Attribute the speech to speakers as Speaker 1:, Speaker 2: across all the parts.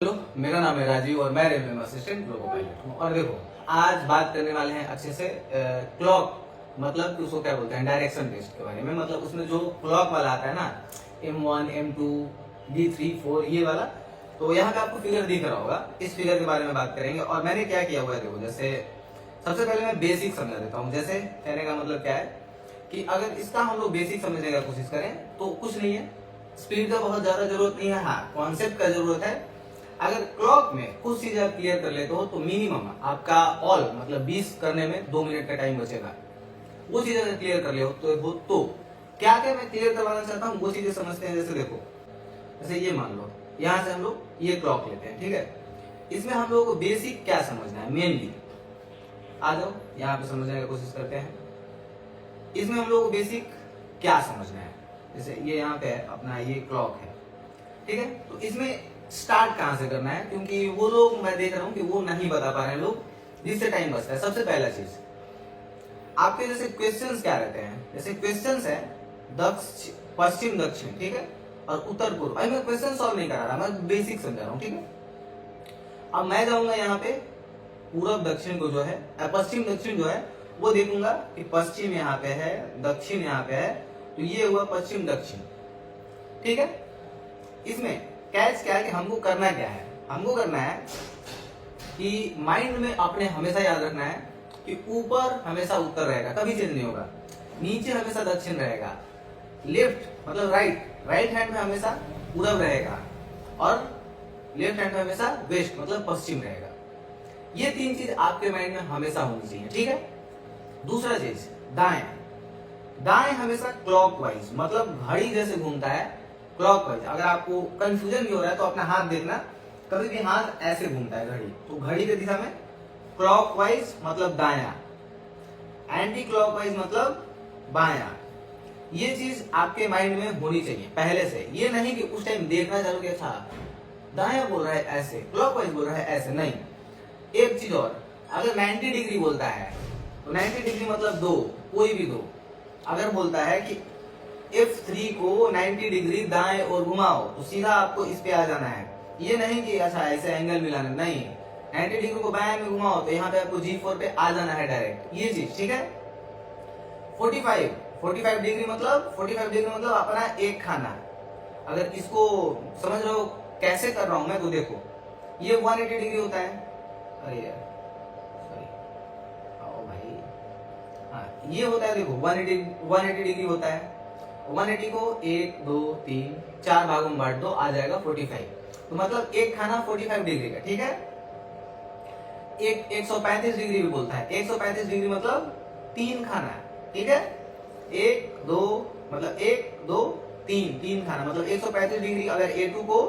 Speaker 1: Hello, मेरा नाम है राजीव और मैं रेलवे में असिस्टेंट लोको पायलट हूँ। और देखो, आज बात करने वाले हैं अच्छे से क्लॉक, मतलब कि उसको क्या बोलते हैं, डायरेक्शन टेस्ट के बारे में। मतलब उसमें जो क्लॉक वाला आता है ना, M1, M2, D3, 4 ये वाला, तो यहाँ पे आपको फिगर दिख रहा होगा। इस फिगर के बारे में बात करेंगे। और मैंने क्या किया हुआ है, देखो, जैसे सबसे पहले मैं बेसिक समझा देता हूँ। जैसे कहने का मतलब क्या है कि अगर इसका हम लोग बेसिक समझने का कोशिश करें तो कुछ नहीं है, स्पीड का बहुत ज्यादा जरूरत नहीं है, हाँ कॉन्सेप्ट का जरूरत है। अगर क्लॉक में कुछ चीज आप क्लियर कर लेते हो तो मिनिमम आपका ऑल मतलब 20 करने में 2 मिनट का टाइम बचेगा। वो चीज अगर क्लियर कर ले हो तो क्या क्या मैं क्लियर करवाना चाहता हूँ वो चीजें समझते हैं। जैसे देखो, जैसे ये मान लो, यहाँ से हम लोग ये क्लॉक लेते हैं, ठीक है। इसमें हम लोगों को बेसिक क्या समझना है, मेनली आ जाओ यहाँ पे समझने की कोशिश करते हैं। इसमें हम लोगों को बेसिक क्या समझना है, जैसे ये यहाँ पे अपना ये क्लॉक है, ठीक है। तो इसमें स्टार्ट कहां से करना है, क्योंकि वो लोग मैं देख रहा हूं कि वो नहीं बता पा रहे हैं लोग, जिससे टाइम बचता है। सबसे पहला चीज आपके जैसे क्वेश्चंस क्या रहते हैं, जैसे क्वेश्चंस है पश्चिम दक्षिण, ठीक है, और उत्तर पूर्व। अभी मैं क्वेश्चन सॉल्व नहीं करा रहा, मैं बेसिक समझा रहा हूँ, ठीक है। अब मैं जाऊंगा यहाँ पे पूर्व दक्षिण को जो है, पश्चिम दक्षिण जो है वो देखूंगा कि पश्चिम यहाँ पे है, दक्षिण यहाँ पे है, तो ये हुआ पश्चिम दक्षिण, ठीक है। इसमें कैच क्या है कि हमको करना क्या है, हमको करना है कि माइंड में अपने हमेशा याद रखना है कि ऊपर हमेशा उत्तर रहेगा, कभी चेंज नहीं होगा। नीचे हमेशा दक्षिण रहेगा, लेफ्ट मतलब राइट हैंड में हमेशा पूरब रहेगा, और लेफ्ट हैंड में हमेशा वेस्ट मतलब पश्चिम रहेगा। ये तीन चीज आपके माइंड में हमेशा होनी चाहिए, ठीक है। दूसरा चीज दाएं हमेशा क्लॉकवाइज, मतलब घड़ी जैसे घूमता है क्लॉकवाइज। अगर आपको कंफ्यूजन भी हो रहा है तो अपना हाथ देखना, कभी भी हाथ ऐसे घूमता है घड़ी, तो घड़ी की दिशा में क्लॉकवाइज मतलब दायां, एंटी क्लॉकवाइज मतलब बायां। ये चीज आपके माइंड में होनी चाहिए पहले से। ये नहीं कि उस टाइम देखना चालू किया था, दायां बोल रहा है ऐसे, क्लॉकवाइज बोल रहा है ऐसे, नहीं। एक चीज और, अगर 90 डिग्री बोलता है तो 90 डिग्री मतलब दो, कोई भी दो। अगर बोलता है कि F3 को 90 डिग्री दाएं और घुमाओ, तो सीधा आपको इस पे आ जाना है। ये नहीं कि अच्छा ऐसे एंगल मिलाना, नहीं, 90 डिग्री को बाएं में घुमाओ तो यहाँ पे आपको G4 पे आ जाना है डायरेक्ट, ये चीज, ठीक है। 45 डिग्री मतलब अपना एक खाना। अगर इसको समझ रहे हो कैसे कर रहा हूं मैं, तो देखो ये 180 डिग्री होता है, अरे यार सॉरी, आओ भाई, हाँ ये होता है, देखो 180 डिग्री होता है। 180 को 1, 2, 3, 4 भागों में बांट दो, आ जाएगा 45। तो मतलब एक खाना 45 डिग्री का, ठीक है। एक 135 डिग्री भी बोलता है, 135 डिग्री मतलब 3 खाना, ठीक है। 1, 2 मतलब 1, 2, 3 खाना, मतलब 135 डिग्री। अगर A2 को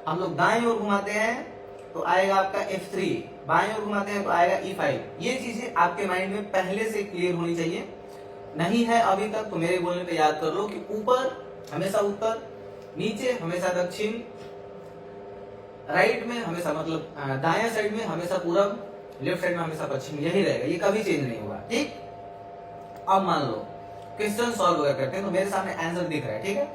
Speaker 1: हम लोग दाएं ओर घुमाते हैं तो आएगा आपका F3, बाएं ओर घुमाते हैं तो आएगा E5। ये चीजें आपके माइंड में पहले से क्लियर होनी चाहिए। नहीं है अभी तक तो मेरे बोलने पे याद कर लो कि ऊपर हमेशा उत्तर, नीचे हमेशा दक्षिण, राइट में हमेशा मतलब दाएं साइड में हमेशा पूरब, लेफ्ट साइड में हमेशा पश्चिम, यही रहेगा, ये कभी चेंज नहीं होगा, ठीक। अब मान लो क्वेश्चन सॉल्व वगैरह करते हैं तो मेरे सामने आंसर दिख रहा है, ठीक है।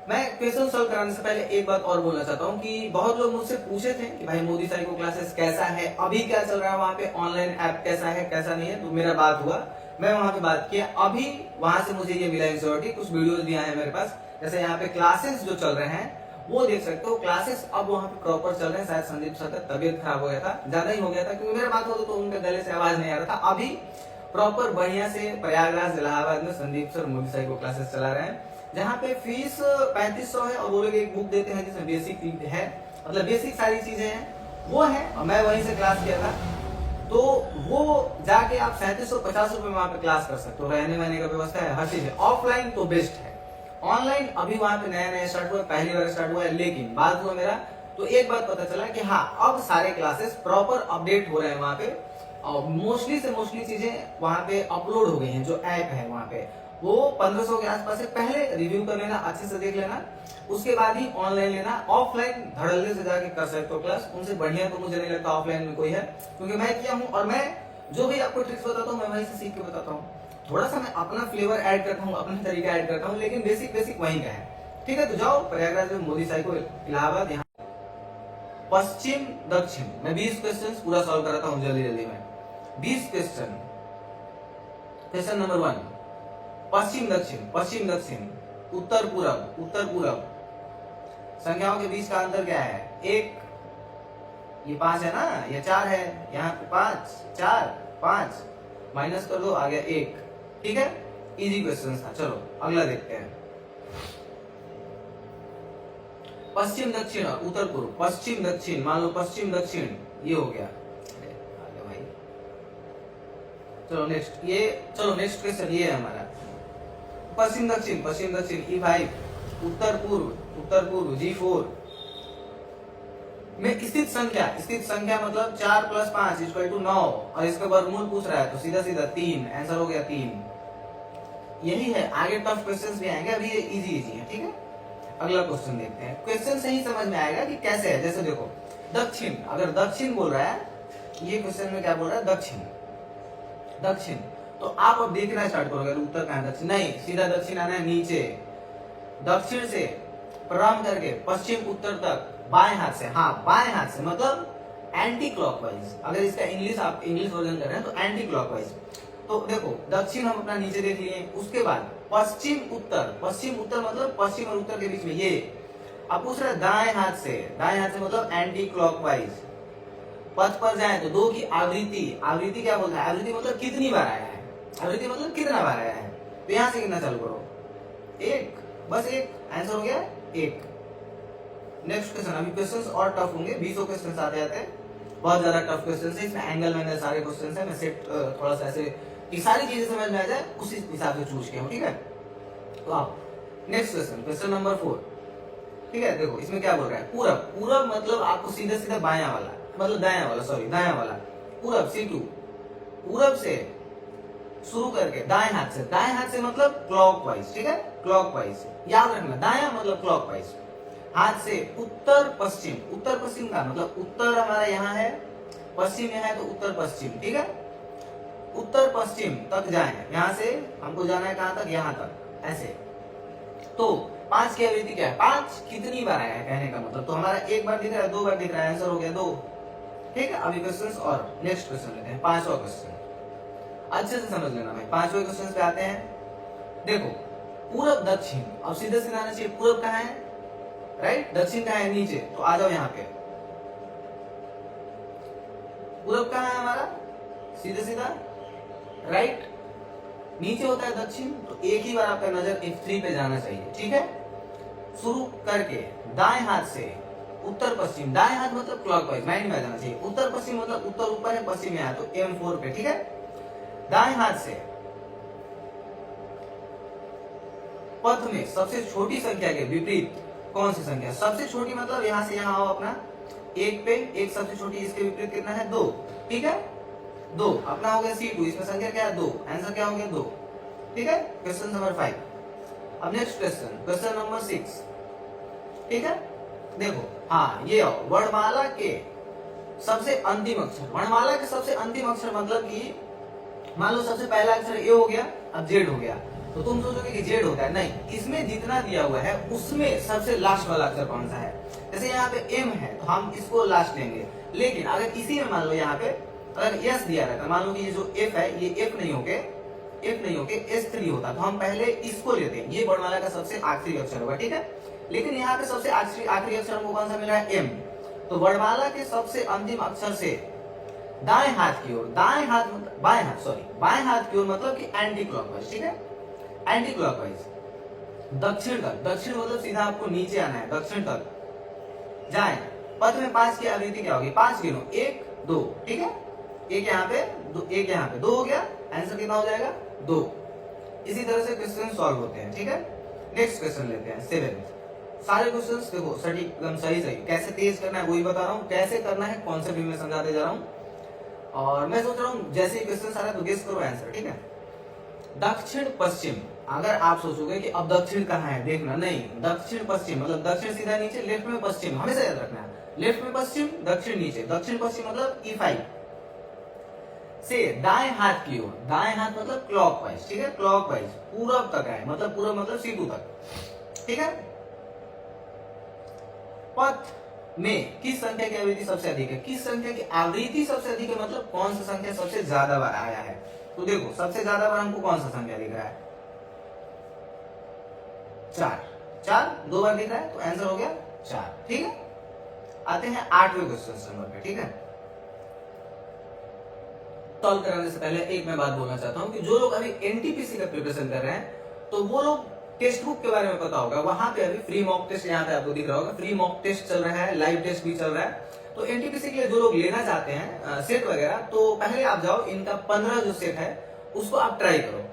Speaker 1: मैं क्वेश्चन सॉल्व कराने से पहले एक बात और बोलना चाहता हूँ कि बहुत लोग मुझसे पूछे थे कि भाई मोदी साइको क्लासेस कैसा है, अभी क्या चल रहा है वहाँ पे, ऑनलाइन ऐप कैसा है कैसा नहीं है। तो मेरा बात हुआ, मैं वहां पे बात किया, अभी वहां से मुझे ये मिला इंश्योरिटी, कुछ वीडियोस भी आए हैं मेरे पास। जैसे यहाँ पे क्लासेस जो चल रहे हैं वो देख सकते हो, क्लासेस अब वहाँ पे प्रॉपर चल रहे हैं। शायद संदीप सर का तबियत खराब हो गया था, ज्यादा ही हो गया था, क्योंकि मेरा बात होता तो उनके गले से आवाज नहीं आ रहा था। अभी प्रॉपर बढ़िया से प्रयागराज इलाहाबाद में Sandeep sir Modi psycho classes चला रहे हैं, जहाँ पे फीस 3500 है, और वो लोग एक बुक देते हैं जिसमें बेसिक है, मतलब बेसिक सारी चीजें हैं वो है, और मैं वहीं से क्लास किया था। तो वो जाके आप 3750 रुपए में वहां पे क्लास कर सकते हो, रहने वहने का व्यवस्था है, हर चीज है। ऑफलाइन तो बेस्ट है, ऑनलाइन अभी वहां पे नया स्टार्ट हुआ है, पहली बार स्टार्ट हुआ है। लेकिन बात हुआ मेरा तो एक बात पता चला कि हाँ अब सारे क्लासेस प्रॉपर अपडेट हो रहे हैं वहां पे, और मोस्टली से मोस्टली चीजें वहां पे अपलोड हो गई हैं। जो ऐप है वहां पे वो 1500 के आसपास है, पहले रिव्यू कर लेना, अच्छे से देख लेना, उसके बाद ही ऑनलाइन लेना। ऑफलाइन धड़ल्ले से जाके कर सकते हो क्लास, उनसे बढ़िया तो मुझे नहीं लगता ऑफलाइन में कोई है, क्योंकि मैं किया हूँ और मैं जो भी आपको ट्रिक्स बताता हूँ मैं वहीं से सीख के बताता हूँ। थोड़ा सा मैं अपना फ्लेवर ऐड करता हूँ, अपना तरीका ऐड करता हूँ, लेकिन बेसिक वहीं का है, ठीक है। तो जाओ प्रयागराज में मोदी साइको इलाहाबाद, यहाँ पश्चिम दक्षिण। मैं 20 क्वेश्चन पूरा सॉल्व कराता हूँ जल्दी जल्दी में। 20 क्वेश्चन। क्वेश्चन नंबर 1, पश्चिम दक्षिण, उत्तर पूरब। संख्याओं के बीच का अंतर क्या है? 1, ये 5 है ना, ये 4 है, यहाँ पे 5, 4, 5 माइनस कर दो, आ गया 1। ठीक है, इजी क्वेश्चन था। चलो अगला देखते हैं। पश्चिम दक्षिण और उत्तर पूर्व। पश्चिम दक्षिण, मान लो पश्चिम दक्षिण, ये हो गया। भाई चलो नेक्स्ट, नेक्स्ट क्वेश्चन ये है हमारा। पश्चिम दक्षिण E5, उत्तर पूर्व G4 में स्थित संख्या मतलब 4 + 5 = 9 और इसका वर्गमूल पूछ रहा है तो सीधा 3। आंसर हो गया 3। यही है, आगे टफ क्वेश्चंस भी आएंगे, अभी ये इजी है। ठीक है, अगला क्वेश्चन देखते हैं। क्वेश्चन से ही समझ में आएगा कि कैसे है। जैसे देखो दक्षिण, अगर दक्षिण बोल रहा है, ये क्वेश्चन में क्या बोल रहा है? दक्षिण। तो आप अब देखना स्टार्ट करोगे उत्तर कहां है? दक्षिण नहीं, सीधा दक्षिण आना है नीचे। दक्षिण से प्रारंभ करके पश्चिम उत्तर तक बाएं हाथ से। हाँ, बाएं हाथ से मतलब एंटी क्लॉकवाइज। अगर इसका आप इंग्लिश वर्जन कर रहे हैं तो एंटी क्लॉकवाइज। तो देखो दक्षिण हम अपना नीचे देख लिए, उसके बाद पश्चिम उत्तर मतलब पश्चिम और उत्तर के बीच में ये। अब पूछ रहा है दाएं हाथ से मतलब एंटी क्लॉकवाइज। पथ पर जाए तो 2 की आवृत्ति क्या बोलता है? आवृत्ति मतलब कितनी बार आया है, आवृत्ति मतलब कितना बार आया है। तो यहां से कितना चालू करो? 1, बस 1। आंसर हो गया 1। Next question. अभी क्वेश्चंस और टफ होंगे, 20 क्वेश्चन आते हैं, बहुत ज्यादा टफ क्वेश्चन है। इसमें एंगल सारे क्वेश्चन है। मैं सेट थोड़ा सा ऐसे कि सारी चीजें समझ में आ जाए उसी हिसाब से चूज किया हूं। ठीक है, तो आप नेक्स्ट क्वेश्चन नंबर 4। ठीक है, देखो इसमें क्या बोल रहा है? पूरब मतलब आपको सीधा बायां वाला, मतलब दायां वाला पूरब C2। पूरब से शुरू करके दाएं हाथ से मतलब क्लॉकवाइज। ठीक है, क्लॉकवाइज याद रखना, दायां मतलब क्लॉकवाइज। हाथ से उत्तर पश्चिम का मतलब उत्तर हमारा यहाँ है, पश्चिम यहाँ है, तो उत्तर पश्चिम। ठीक है, उत्तर पश्चिम तक जाए। यहाँ से हमको जाना है कहां तक? यहाँ तक, ऐसे। तो 5 की आवृत्ति क्या है? 5 कितनी बार आया है कहने का मतलब। तो हमारा 1 बार दिख रहा है, 2 बार दिख रहा है, आंसर हो गया 2। ठीक है, अभी क्वेश्चन और नेक्स्ट क्वेश्चन लेते हैं, 5वां क्वेश्चन। अच्छे से समझ लेना भाई। 5वें क्वेश्चन पे आते हैं। देखो पूरब दक्षिण, अब सीधा आना चाहिए। पूरब कहाँ है? राइट, दक्षिण कहाँ है? नीचे। तो आ जाओ यहाँ पे। पूरब कहाँ है हमारा? सीधा राइट, नीचे होता है दक्षिण। तो एक ही बार आपका नजर F3 पे जाना चाहिए। ठीक है, शुरू करके दाएं हाथ से उत्तर पश्चिम। दाएं हाथ मतलब क्लॉकवाइज, माइंड में जाना चाहिए। उत्तर पश्चिम मतलब उत्तर ऊपर है, पश्चिम यहाँ, तो M4 पे। ठीक है, दाएं हाथ से पथ में सबसे छोटी संख्या के विपरीत कौन सी संख्या? सबसे छोटी मतलब यहाँ से यहाँ आओ अपना 1 पे, 1 सबसे छोटी, इसके विपरीत कितना है? 2। ठीक है, 2 अपना हो गया C2। इसमें संख्या क्या है? 2। आंसर क्या हो गया? 2। ठीक है, क्वेश्चन नंबर 5। अब नेक्स्ट क्वेश्चन नंबर 6। ठीक है, देखो हाँ, ये आओ। वर्णमाला के सबसे अंतिम अक्षर। वर्णमाला के सबसे अंतिम अक्षर मतलब कि मान लो सबसे पहला अक्षर ए हो गया, अब जेड हो गया, तो तुम सोचोगे कि जेड होता है। नहीं, इसमें जितना दिया हुआ है उसमें सबसे लास्ट वाला अक्षर कौन सा है? जैसे यहाँ पे एम है तो हम इसको लास्ट लेंगे। लेकिन अगर इसी में मान लो यहाँ पे अगर एस दिया रहता, मान लो कि ये जो एफ है ये एफ नहीं होके S3 होता, तो हम पहले इसको लेते हैं। ये वर्णमाला का सबसे आखिरी अक्षर होगा। ठीक है, लेकिन यहाँ पे सबसे आखिरी अक्षर हमको कौन सा मिल रहा है? एम। तो वर्णमाला के सबसे अंतिम अक्षर से दाएं हाथ की ओर, बाएं हाथ की ओर मतलब कि एंटी क्लॉकवाइज। ठीक है, एंटी क्लॉकवाइज दक्षिण मतलब सीधा आपको नीचे आना है, दक्षिण तक जाए। पथ में 5 की आवृत्ति क्या होगी? 5 गिनो, 1 2। ठीक है, एक यहाँ पे 2 हो गया। आंसर कितना हो जाएगा? 2। इसी तरह से क्वेश्चन सॉल्व होते हैं। ठीक है, नेक्स्ट क्वेश्चन लेते हैं 7। सारे क्वेश्चंस देखो सटीक एकदम सही कैसे तेज करना है वही बता रहा हूँ, कैसे करना है कॉन्सेप्ट भी मैं समझाते जा रहा हूँ। और मैं सोच रहा हूँ जैसे ही क्वेश्चन आ रहा है तो गेस करो आंसर। ठीक है, दक्षिण पश्चिम। अगर आप सोचोगे कि अब दक्षिण कहाँ है, देखना नहीं, दक्षिण पश्चिम मतलब दक्षिण सीधा नीचे, लेफ्ट में पश्चिम, हमेशा याद रखना है। लेफ्ट में पश्चिम, दक्षिण नीचे, दक्षिण पश्चिम मतलब E5 से दाएं हाथ की ओर, दाएं हाथ मतलब क्लॉकवाइज। ठीक है, क्लॉकवाइज पूरब तक है, मतलब पूरब मतलब C2 तक। ठीक है, पथ में किस संख्या की आवृत्ति सबसे अधिक है? किस संख्या की आवृत्ति सबसे अधिक है मतलब कौन सा संख्या सबसे ज्यादा बार आया है? तो देखो सबसे ज्यादा बार हमको कौन सा संख्या दिख रहा है? 4। 4 2 बार दिख रहा है तो आंसर हो गया 4। ठीक है, आते हैं 8वें क्वेश्चन नंबर पे। ठीक है, सॉल्व कराने से पहले एक मैं बात बोलना चाहता हूं कि जो लोग अभी एनटीपीसी का प्रिपरेशन कर रहे हैं तो वो लोग टेक्स्ट बुक के बारे में पता होगा। वहां पे अभी फ्री मॉक टेस्ट यहाँ पे आपको दिख रहा होगा, फ्री मॉक टेस्ट चल रहा है, लाइव टेस्ट भी चल रहा है। तो एनटीपीसी के लिए जो लोग लेना चाहते हैं सेट वगैरह, तो पहले आप जाओ, इनका 15 जो सेट है उसको आप ट्राई करो।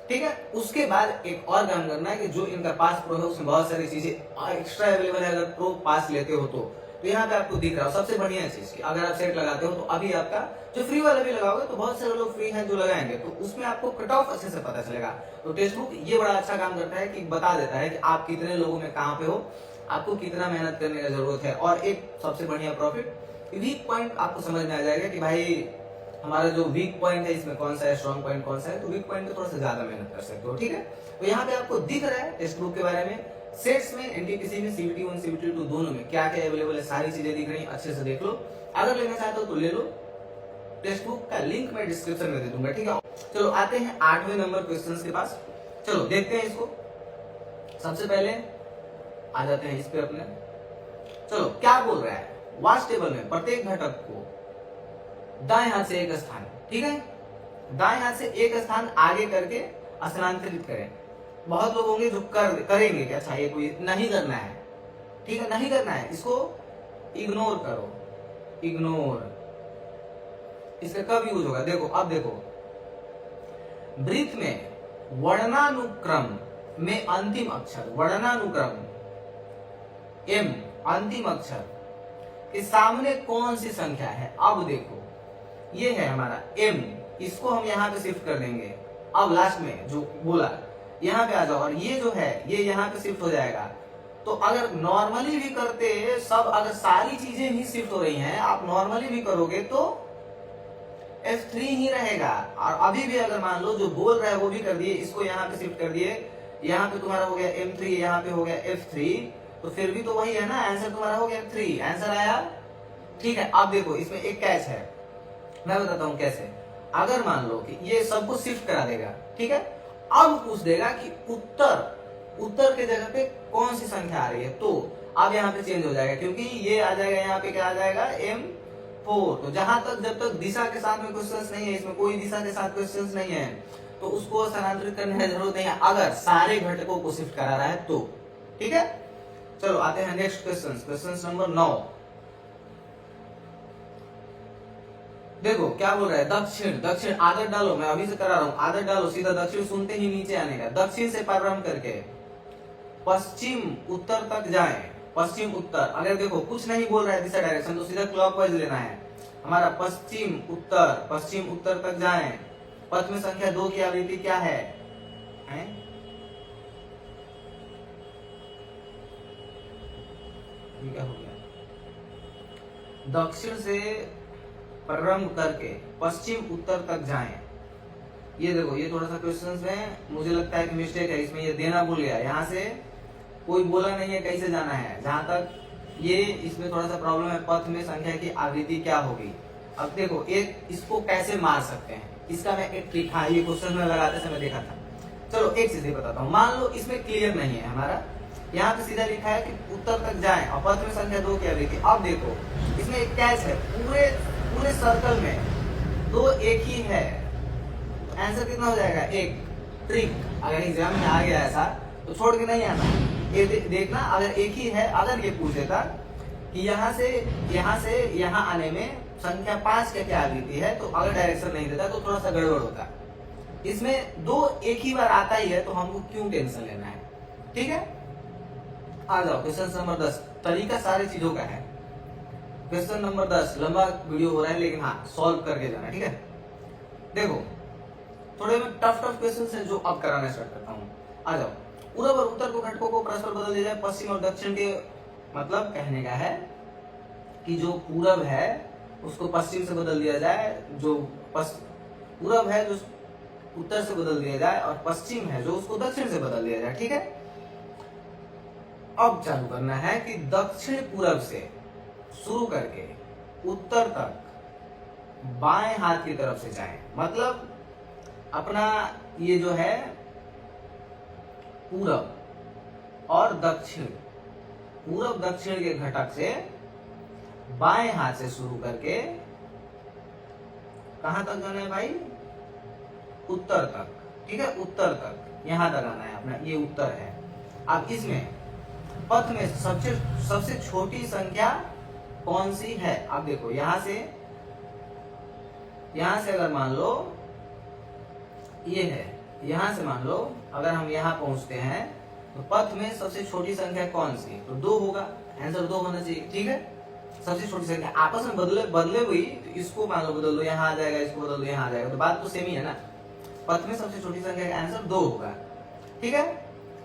Speaker 1: ठीक है, उसके बाद एक और काम करना है कि जो इनका पास प्रो है उसमें बहुत सारी चीजें एक्स्ट्रा अवेलेबल है। अगर प्रो पास लेते हो तो यहाँ पे आपको दिख रहा हो सबसे बढ़िया चीज कि अगर आप सेट लगाते हो तो अभी आपका जो फ्री वाला भी लगाओगे तो बहुत सारे लोग फ्री हैं जो लगाएंगे, तो उसमें आपको कट ऑफ अच्छे से पता चलेगा। तो टेक्स्ट बुक ये बड़ा अच्छा काम करता है कि बता देता है कि आप कितने लोगों में कहाँ पे हो, आपको कितना मेहनत करने की जरूरत है। और एक सबसे बढ़िया प्रॉफिट, वीक पॉइंट आपको समझ में आ जाएगा कि भाई हमारा जो वीक पॉइंट है इसमें कौन सा है, स्ट्रॉन्ग पॉइंट कौन सा है, तो वीक पॉइंट पे थोड़ा सा ज्यादा मेहनत कर सकते हो। ठीक है, तो यहाँ पे आपको दिख रहा है टेक्स्ट बुक के बारे में, सेट्स में, एनटीपीसी में, सीबीटी 1 सीबीटी 2 दोनों में क्या क्या अवेलेबल है, सारी चीजें दिख रही है, अच्छे से देख लो। अगर लेना चाहते हो तो ले लो, टेक्स्ट बुक का लिंक मैं डिस्क्रिप्शन में दे दूंगा। ठीक है, चलो आते हैं 8वें नंबर क्वेश्चन के पास। चलो देखते हैं इसको। सबसे पहले आ जाते हैं इस पे अपने। चलो क्या बोल रहा है, वाच टेबल में प्रत्येक घटक को दाएं हाथ से एक स्थान, ठीक है, दाएं हाथ से एक स्थान आगे करके स्थानांतरित करें। बहुत लोग होंगे जो करेंगे कि अच्छा ये कोई नहीं करना है, ठीक है, नहीं करना है, इसको इग्नोर करो, इग्नोर। इसका कब यूज होगा? देखो अब देखो, वृत्त में वर्णानुक्रम में अंतिम अक्षर, वर्णानुक्रम एम अंतिम अक्षर के सामने कौन सी संख्या है? अब देखो ये है हमारा एम, इसको हम यहाँ पे शिफ्ट कर देंगे। अब लास्ट में जो बोला यहाँ पे आ जाओ, और ये जो है ये यहाँ पे शिफ्ट हो जाएगा। तो अगर नॉर्मली भी करते सब, अगर सारी चीजें ही शिफ्ट हो रही हैं, आप नॉर्मली भी करोगे तो F3 ही रहेगा। और अभी भी अगर मान लो जो बोल रहा है वो भी कर दिए, इसको यहाँ पे शिफ्ट कर दिए, यहाँ पे तुम्हारा हो गया M3, यहाँ पे हो गया F3, तो फिर भी तो वही है ना, आंसर तुम्हारा हो गया 3, आंसर आया। ठीक है, अब देखो इसमें एक कैच है, मैं बताता हूँ कैसे। अगर मान लो कि ये सबको शिफ्ट करा देगा, ठीक है, अब पूछ देगा कि उत्तर के जगह पे कौन सी संख्या आ रही है, तो अब यहाँ पे चेंज हो जाएगा, क्योंकि ये आ जाएगा यहाँ पे, क्या आ जाएगा M4। तो जहां तक जब तक दिशा के साथ में क्वेश्चंस नहीं है, इसमें कोई दिशा के साथ क्वेश्चंस नहीं है, तो उसको स्थानांतरित करने की जरूरत नहीं है अगर सारे घटकों को शिफ्ट करा रहा है तो। ठीक है, चलो आते हैं नेक्स्ट क्वेश्चन, क्वेश्चन नंबर 9। देखो क्या बोल रहा है, दक्षिण, दक्षिण आदत डालो, मैं अभी से करा रहा हूं, आदत डालो, सीधा दक्षिण सुनते ही नीचे आने का। दक्षिण से प्रारंभ करके पश्चिम उत्तर तक जाएं, पश्चिम उत्तर। अगर देखो कुछ नहीं बोल रहा है दिशा डायरेक्शन, तो सीधा क्लॉकवाइज लेना है हमारा, पश्चिम उत्तर तक जाएं। पथ में संख्या 2 की आवृत्ति क्या है? क्या हो गया? दक्षिण से प्रारंभ करके पश्चिम उत्तर तक जाएं। ये देखो ये थोड़ा सा क्वेश्चंस में मुझे लगता है कि मिस्टेक है, इसमें ये देना भूल गया, यहाँ से कोई बोला नहीं है कैसे जाना है, जहां तक ये इसमें थोड़ा सा प्रॉब्लम है। पथ में संख्या की आवृत्ति क्या होगी? अब देखो एक इसको कैसे मार सकते हैं, इसका मैं एक ट्रिक, हाँ ये क्वेश्चन में लगाते समय देखा था। चलो एक चीज बताता हूँ, मान लो इसमें क्लियर नहीं है हमारा, यहाँ पे सीधा लिखा है कि उत्तर तक जाएं और पथ में संख्या 2 की आवृत्ति। अब देखो इसमें एक कैच है, पूरे सर्कल में 2 एक ही है, आंसर कितना हो जाएगा? 1। ट्रिक, अगर एग्जाम में आ गया ऐसा तो छोड़ के नहीं आना, ये देखना, अगर एक ही है, अगर ये पूछ देता कि यहाँ से यहाँ आने में संख्या 5 का क्या आवृत्ति है, तो अगर डायरेक्शन नहीं देता तो थोड़ा सा गड़बड़ होता। इसमें 2 एक ही बार आता ही है, तो हमको क्यों टेंशन लेना है? ठीक है, आ जाओ क्वेश्चन नंबर 10। तरीका सारी चीजों का है। क्वेश्चन नंबर 10, लंबा वीडियो हो रहा है लेकिन हाँ सॉल्व करके जाना, ठीक है। देखो थोड़े में टफ क्वेश्चन है जो अब कराना स्टार्ट करता हूँ। आ जाओ, पूरब और उत्तर को घटकों को परस्पर बदल दिया जाए, पश्चिम और दक्षिण के, मतलब कहने का है कि जो पूरब है उसको पश्चिम से बदल दिया जाए, जो पूरब है जो उत्तर से बदल दिया जाए, और पश्चिम है जो उसको दक्षिण से बदल दिया जाए। ठीक है, अब चालू करना है कि दक्षिण पूरब से शुरू करके उत्तर तक बाएं हाथ की तरफ से जाएं। मतलब अपना ये जो है पूरब और दक्षिण, पूरब दक्षिण के घटक से बाएं हाथ से शुरू करके कहां तक जाना है भाई? उत्तर तक। ठीक है, उत्तर तक, यहां तक आना है अपना, ये उत्तर है। अब इसमें पथ में सबसे छोटी संख्या कौन सी है? अब देखो यहां से अगर मान लो ये है, यहां से मान लो अगर हम यहां पहुंचते हैं तो पथ में सबसे छोटी संख्या कौन सी? तो 2 होगा, आंसर 2 होना चाहिए। ठीक है, सबसे छोटी संख्या आपस में बदले हुई, तो इसको मान लो बदल दो, यहाँ आ जाएगा, इसको बदल दो, यहाँ आ जाएगा, तो बात तो सेम ही है ना। पथ में सबसे छोटी संख्या का आंसर 2 होगा। ठीक है,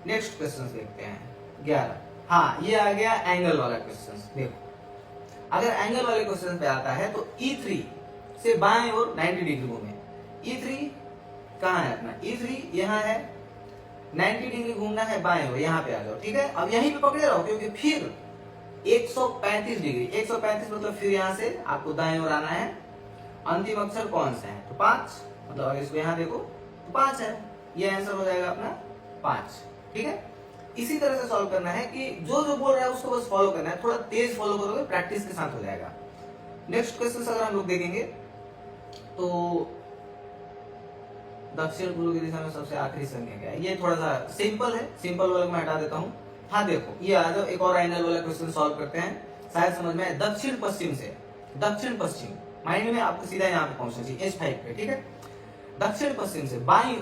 Speaker 1: नेक्स्ट क्वेश्चन देखते हैं 11। हाँ, ये आ गया एंगल वाला क्वेश्चन। देखो अगर एंगल वाले क्वेश्चन पे आता है तो E3 से बाएं ओर 90 डिग्री घूमे। E3 कहाँ है अपना? E3 यहाँ है, 90 डिग्री घूमना है बाएं ओर, यहाँ पे आ जाओ। ठीक है, अब यहीं पे पकड़े रहो, क्योंकि फिर 135 डिग्री, 135 मतलब फिर यहाँ से आपको दाएं ओर आना है। अंतिम अक्षर कौन सा है? तो 5, मतलब अगर इसको यहाँ देखो तो 5 है, ये आंसर हो जाएगा अपना 5। ठीक है, इसी तरह से सॉल्व करना है कि जो जो बोल रहा है उसको बस फॉलो करना है, थोड़ा तेज फॉलो करोगे, प्रैक्टिस के साथ हो जाएगा। नेक्स्ट क्वेश्चन अगर हम लोग देखेंगे तो दक्षिण पूर्व की दिशा में सबसे आखिरी संख्या क्या है? ये थोड़ा सा सिंपल है, सिंपल वाला मैं हटा देता हूँ। हाँ देखो, ये आ जाओ, एक और एंगल वाला क्वेश्चन सॉल्व करते हैं, शायद समझ में आए। दक्षिण पश्चिम से, दक्षिण पश्चिम माइंड में आपको सीधा यहाँ पे पहुंचना चाहिए, H5 पे। ठीक है, दक्षिण पश्चिम से बाईं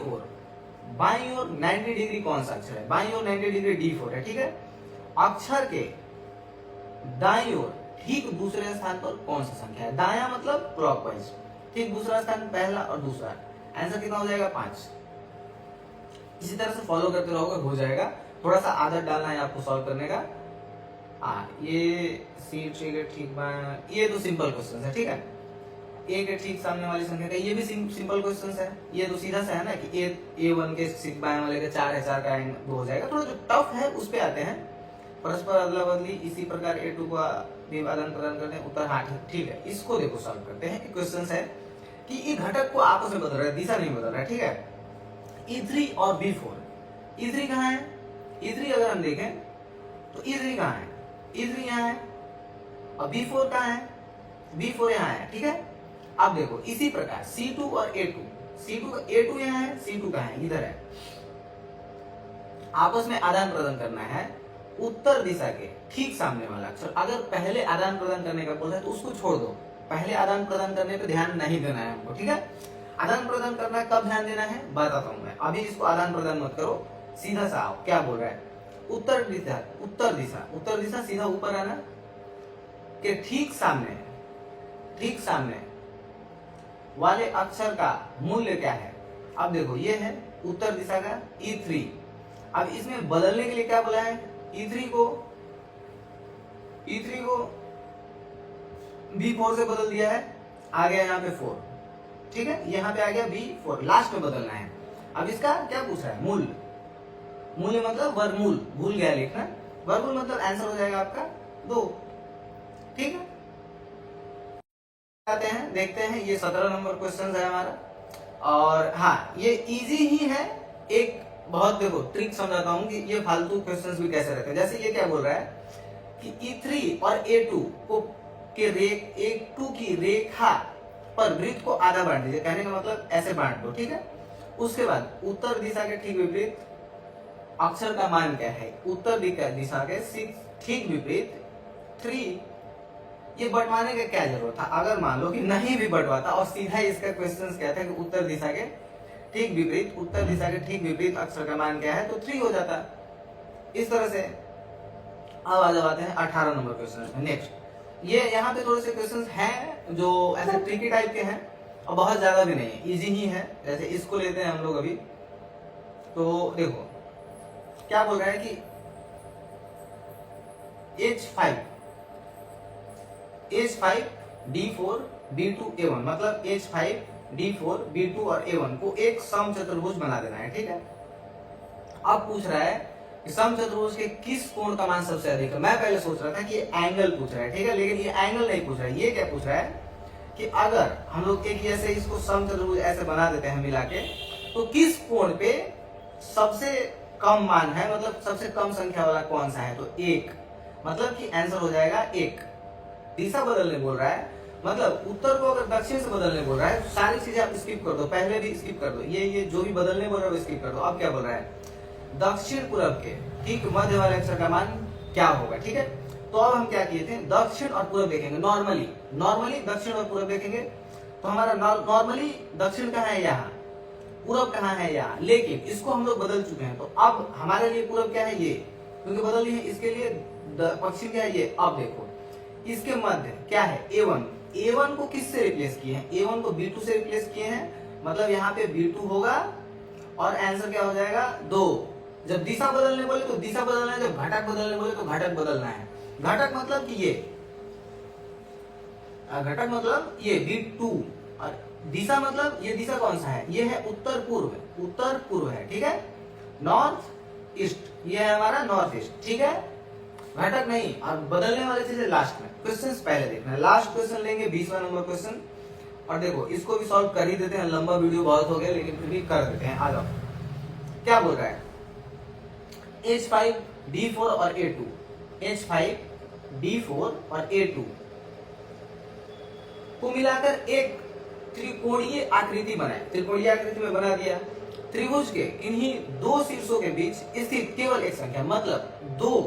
Speaker 1: ओर 90 डिग्री कौन सा अक्षर है? बाईं ओर 90 डिग्री D4 है। ठीक है, अक्षर के दाईं ओर ठीक दूसरे स्थान पर कौन सा संख्या है? दाया मतलब क्लॉकवाइज, ठीक दूसरा स्थान पहला और दूसरा, आंसर कितना हो जाएगा? 5। इसी तरह से फॉलो करते रहोगे, हो जाएगा। थोड़ा सा आदत डालना है आपको सॉल्व करने का। ये सी ठीक, ये तो सिंपल क्वेश्चन है। ठीक है, ए के ठीक सामने वाली संख्या का ये भी सिंपल क्वेश्चन है। ये तो सीधा सा है ना कि A1 के ठीक बाएं वाले के 4 है, 4 का वो हो जाएगा। थोड़ा जो टफ है उस पे आते हैं, परस्पर अदला बदली, इसी प्रकार A2 का भी आदान प्रदान करते हैं, उत्तर। हाँ ठीक है, इसको देखो सॉल्व करते हैं। क्वेश्चन है कि ये घटक को आपस में बदल रहा है, दिशा नहीं बदल रहा है। ठीक है, E3 और B4, E3 कहाँ है? E3 अगर हम देखें तो E3 कहाँ है? E3 यहाँ है, और B4 कहाँ है? B4 यहाँ है। ठीक है, अब देखो इसी प्रकार C2 और A2, A2 यहाँ है, C2 कहाँ है? इधर है। आपस में आदान प्रदान करना है उत्तर दिशा के ठीक सामने वाला अक्षर। अगर पहले आदान प्रदान करने का बोला है तो उसको छोड़ दो, पहले आदान प्रदान करने पे ध्यान नहीं देना है हमको। ठीक है, आदान प्रदान करना कब ध्यान देना है बताता हूं मैं। अभी इसको आदान प्रदान मत करो, सीधा सा आओ। क्या बोल रहा है? उत्तर दिशा सीधा ऊपर आना के ठीक सामने वाले अक्षर का मूल्य क्या है? अब देखो ये है उत्तर दिशा का E3। अब इसमें बदलने के लिए क्या बोला है? E3 को B4 से बदल दिया है, आ गया यहाँ पे 4। ठीक है, यहाँ पे आ गया B4, लास्ट में बदलना है। अब इसका क्या पूछ रहा है? मूल्य मतलब वर्गमूल, भूल गया लिखना। वर्गमूल मतलब आंसर हो जाएगा आपका 2। ठीक है, आते हैं देखते हैं। ये 17 नंबर क्वेश्चन है हमारा, और हाँ ये इजी ही है। एक बहुत देखो ट्रिक समझाता हूँ कि ये फालतू क्वेश्चंस भी कैसे रहते हैं। जैसे ये क्या बोल रहा है कि E3 और A2 की रेखा पर वृत्त को आधा बांट दीजिए। कहने का मतलब ऐसे बांट दो। ठीक है, उसके बाद उत्तर दिशा के ठीक विपरीत अक्षर का मान क्या है? उत्तर दिशा के ठीक विपरीत 3। ये बंटवाने का क्या जरूरत था? अगर मान लो कि नहीं भी बंटवाता और सीधा इसका क्वेश्चन क्या था कि उत्तर दिशा के ठीक विपरीत अक्षर का मान क्या है, तो 3 हो जाता। इस तरह से अब आ जाते हैं 18 नंबर क्वेश्चन में। नेक्स्ट ये यहाँ पे थोड़े से क्वेश्चन हैं जो ऐसे ट्रिकी टाइप के हैं और बहुत ज्यादा भी नहीं है, इजी ही है। जैसे इसको लेते हैं हम लोग अभी, तो देखो क्या बोल रहा है कि H5 D4 B2 A1, मतलब H5 D4 B2 और A1 को एक समचतुर्भुज बना देना है। ठीक है, अब पूछ रहा है कि समचतुर्भुज के किस कोण का मान सबसे अधिक है। मैं पहले सोच रहा था कि ये एंगल पूछ रहा है, ठीक है, लेकिन ये एंगल नहीं पूछ रहा है। ये क्या पूछ रहा है कि अगर हम लोग एक ऐसे इसको समचतुर्भुज ऐसे बना देते हैं मिला के, तो किस कोण पे सबसे कम मान है, मतलब सबसे कम संख्या वाला कौन सा है। तो 1, मतलब कि आंसर हो जाएगा 1। दिशा बदलने बोल रहा है, मतलब उत्तर को अगर दक्षिण से बदलने बोल रहा है तो सारी चीजें आप स्किप कर दो, पहले भी स्किप कर दो, ये जो भी बदलने बोल रहा है वो स्किप कर दो। अब क्या बोल रहा है, दक्षिण पूर्व के ठीक मध्य वाले अक्षर का मान क्या होगा, ठीक है। तो अब हम क्या किए थे, दक्षिण और पूर्व देखेंगे। नॉर्मली दक्षिण और पूर्व देखेंगे, तो हमारा नॉर्मली दक्षिण कहाँ है, यहाँ, पूर्व कहाँ है, यहाँ, लेकिन इसको हम लोग बदल चुके हैं। तो अब हमारे लिए पूर्व क्या है, ये, क्योंकि बदल लिए, इसके लिए पश्चिम क्या है, ये। अब देखो इसके मध्य क्या है, A1 को किससे रिप्लेस किए हैं, A1 को B2 से रिप्लेस किए हैं, मतलब यहाँ पे B2 होगा और आंसर क्या हो जाएगा 2। जब दिशा बदलने बोले तो दिशा बदलना है, जब घटक बदलने बोले तो घटक बदलना है। घटक मतलब कि ये, घटक मतलब ये B2, और दिशा मतलब ये दिशा कौन सा है, ये है उत्तर पूर्व है, ठीक है, नॉर्थ ईस्ट, ये है हमारा नॉर्थ ईस्ट, ठीक है, घटक नहीं। और बदलने वाले चीजें लास्ट में, क्वेश्चंस पहले देखना है। लास्ट क्वेश्चन लेंगे 20वां नंबर क्वेश्चन, और देखो इसको भी सॉल्व कर ही देते हैं, लंबा वीडियो बहुत हो गया लेकिन फिर भी कर देते हैं। आ जाओ, क्या बोल रहा है, H5 D4 और A2, H5 D4 और A2 को मिलाकर एक त्रिकोणीय आकृति बनाए। त्रिकोणीय आकृति में बना दिया। त्रिभुज के इन्हीं दो शीर्षों के बीच स्थित केवल एक संख्या, मतलब दो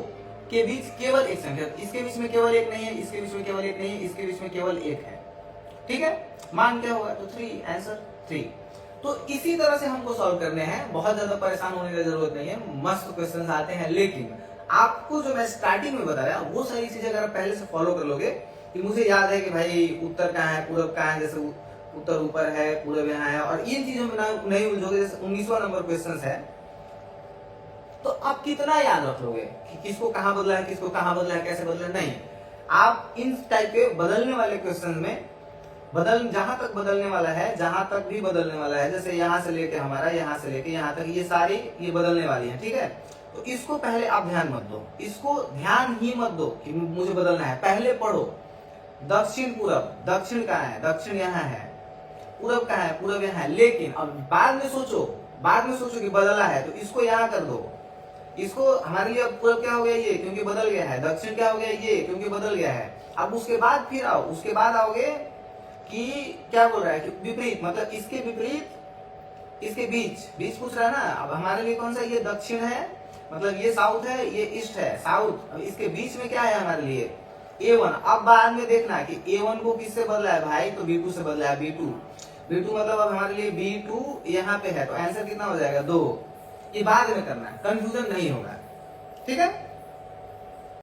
Speaker 1: के बीच केवल एक संख्या, इसके बीच में केवल एक नहीं है, इसके बीच में केवल एक नहीं है, इसके बीच में केवल एक है, ठीक है। मान क्या होगा, तो 3, आंसर 3। तो इसी तरह से हमको सॉल्व करने हैं, बहुत ज्यादा परेशान होने की जरूरत नहीं है, मस्त क्वेश्चंस आते हैं। लेकिन आपको जो मैं स्टार्टिंग में बताया वो सारी चीजें अगर आप पहले से फॉलो कर लोगे, कि मुझे याद है कि भाई उत्तर कहाँ है, पूर्व कहाँ है, जैसे उत्तर ऊपर है, पूर्व यहाँ है, और इन चीजों में नहीं उलझोगे। जैसे 19वां नंबर क्वेश्चन है, तो आप कितना याद रख लोगे कि किसको कहाँ बदला है, किसको कहाँ बदला है, कैसे बदला है, नहीं। आप इन टाइप के बदलने वाले क्वेश्चन में जहां तक बदलने वाला है, जहां तक भी बदलने वाला है, जैसे यहाँ से लेके हमारा यहाँ से लेके यहाँ तक, ये सारी ये बदलने वाली है, ठीक है। तो इसको पहले आप ध्यान मत दो, इसको ध्यान ही मत दो कि मुझे बदलना है। पहले पढ़ो दक्षिण पूर्व, दक्षिण कहाँ है, दक्षिण यहाँ है, पूर्व कहाँ है, पूर्व यहाँ है। लेकिन अब बाद में सोचो कि बदला है, तो इसको यहाँ कर दो। इसको हमारे लिए पूर्व क्या हो गया, ये, क्योंकि बदल गया है। दक्षिण क्या हो गया, ये, क्योंकि बदल गया है। अब उसके बाद फिर आओ, उसके बाद आओगे कि क्या बोल रहा है, कि विपरीत, मतलब इसके विपरीत, इसके बीच पूछ रहा है ना। अब हमारे लिए कौन सा, ये दक्षिण है, मतलब ये साउथ है, ये ईस्ट है, साउथ। अब इसके बीच में क्या है हमारे लिए, A1। अब बाद में देखना कि A1 को किससे बदला है भाई, तो B2 से बदला है, B2 मतलब अब हमारे लिए B2 यहाँ पे है, तो आंसर कितना हो जाएगा, 2। ये बाद में करना है, कंफ्यूजन नहीं होगा, ठीक है।